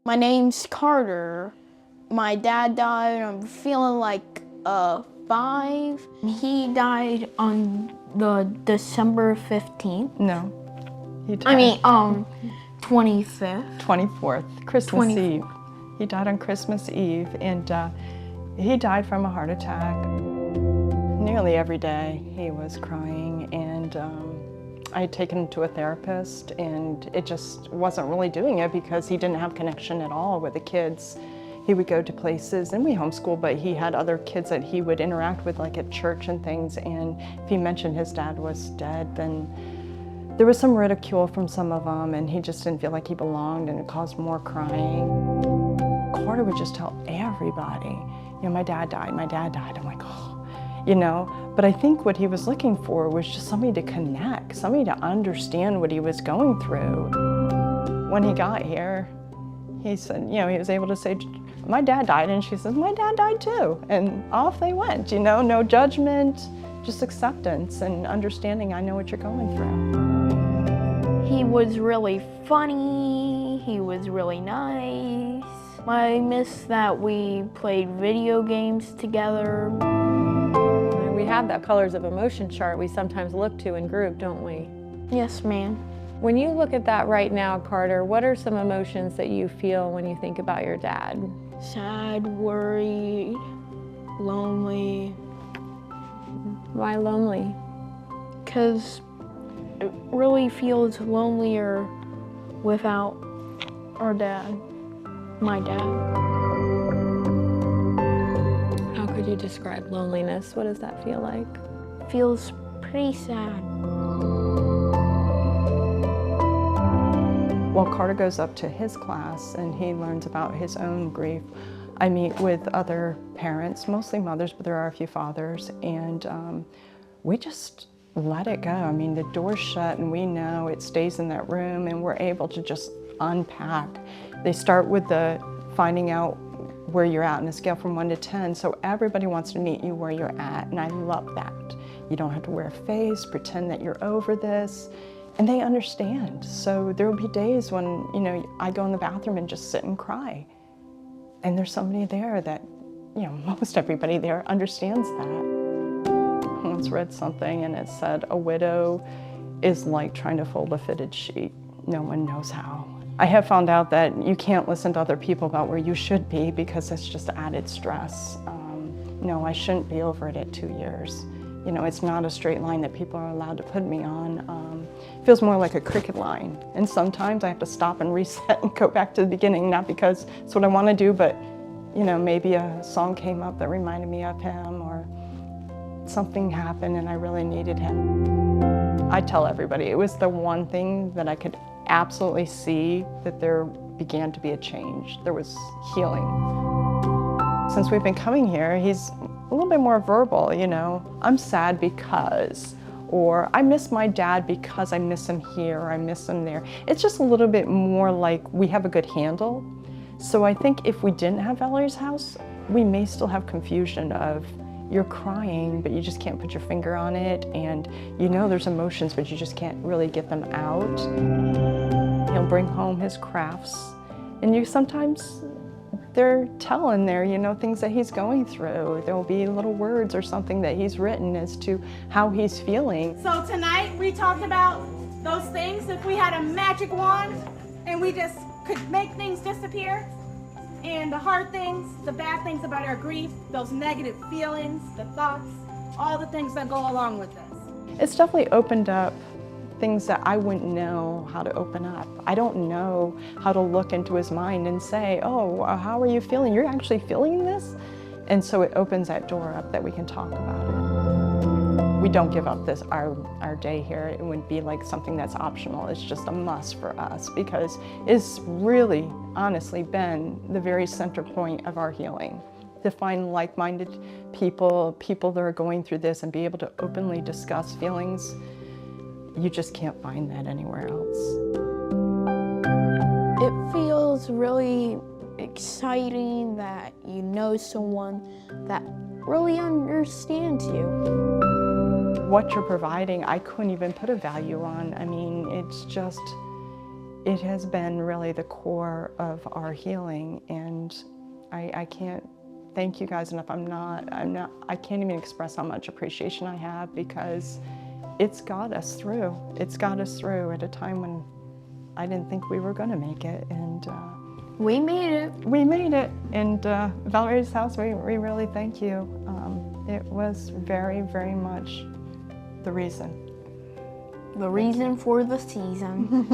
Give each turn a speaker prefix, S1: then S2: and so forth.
S1: My name's Carter. My dad died. I'm feeling like 5. He died on the December 15th.
S2: No, he died.
S1: I mean, 25th.
S2: 24th, Christmas
S1: 24th.
S2: Eve. He died on Christmas Eve, and he died from a heart attack. Nearly every day he was crying, and I had taken him to a therapist, and it just wasn't really doing it because he didn't have connection at all with the kids. He would go to places, and we homeschooled, but he had other kids that he would interact with, like at church and things, and if he mentioned his dad was dead, then there was some ridicule from some of them, and he just didn't feel like he belonged, and it caused more crying. Carter would just tell everybody, you know, my dad died, my dad died. I'm like, oh, you know, but I think what he was looking for was just somebody to connect, somebody to understand what he was going through. When he got here, he said, you know, he was able to say, my dad died, and she says, my dad died too, and off they went, you know, no judgment, just acceptance and understanding, I know what you're going through.
S1: He was really funny. He was really nice. I miss that we played video games together.
S3: We have that Colors of Emotion chart we sometimes look to in group, don't we?
S1: Yes, ma'am.
S3: When you look at that right now, Carter, what are some emotions that you feel when you think about your dad?
S1: Sad, worried, lonely.
S3: Why lonely?
S1: Because it really feels lonelier without our dad, my dad.
S3: How could you describe loneliness? What does that feel like?
S1: Feels pretty sad.
S2: Well, Carter goes up to his class and he learns about his own grief. I meet with other parents, mostly mothers, but there are a few fathers, and we just let it go. I mean, the door's shut and we know it stays in that room, and we're able to just unpack. They start with the finding out where you're at on a scale from 1 to 10, so everybody wants to meet you where you're at, and I love that. You don't have to wear a face, pretend that you're over this, and they understand. So there will be days when, you know, I go in the bathroom and just sit and cry, and there's somebody there that, you know, most everybody there understands that. I once read something and it said, a widow is like trying to fold a fitted sheet. No one knows how. I have found out that you can't listen to other people about where you should be because it's just added stress. No, I shouldn't be over it at 2 years. You know, it's not a straight line that people are allowed to put me on. It feels more like a cricket line. And sometimes I have to stop and reset and go back to the beginning, not because it's what I want to do, but, you know, maybe a song came up that reminded me of him, or something happened and I really needed him. I tell everybody it was the one thing that I could absolutely see that there began to be a change. There was healing. Since we've been coming here, he's a little bit more verbal, you know. I'm sad because, or I miss my dad because I miss him here, or I miss him there. It's just a little bit more like we have a good handle. So I think if we didn't have Valerie's house, we may still have confusion of, you're crying, but you just can't put your finger on it, and you know there's emotions, but you just can't really get them out. He'll bring home his crafts, and you sometimes, they're telling there, you know, things that he's going through. There'll be little words or something that he's written as to how he's feeling.
S4: So tonight we talked about those things. If we had a magic wand and we just could make things disappear, and the hard things, the bad things about our grief, those negative feelings, the thoughts, all the things that go along with this.
S2: It's definitely opened up things that I wouldn't know how to open up. I don't know how to look into his mind and say, oh, how are you feeling? You're actually feeling this? And so it opens that door up that we can talk about it. We don't give up our day here. It wouldn't be like something that's optional. It's just a must for us because it's really, honestly, been the very center point of our healing. To find like-minded people that are going through this and be able to openly discuss feelings, you just can't find that anywhere else.
S1: It feels really exciting that you know someone that really understands you.
S2: What you're providing, I couldn't even put a value on. I mean, it's just, it has been really the core of our healing, and I can't thank you guys enough. I can't even express how much appreciation I have, because it's got us through. It's got us through at a time when I didn't think we were going to make it, and
S1: We made it.
S2: we made it. And Valerie's house, we really thank you. It was very, very much the reason.
S1: The reason for the season.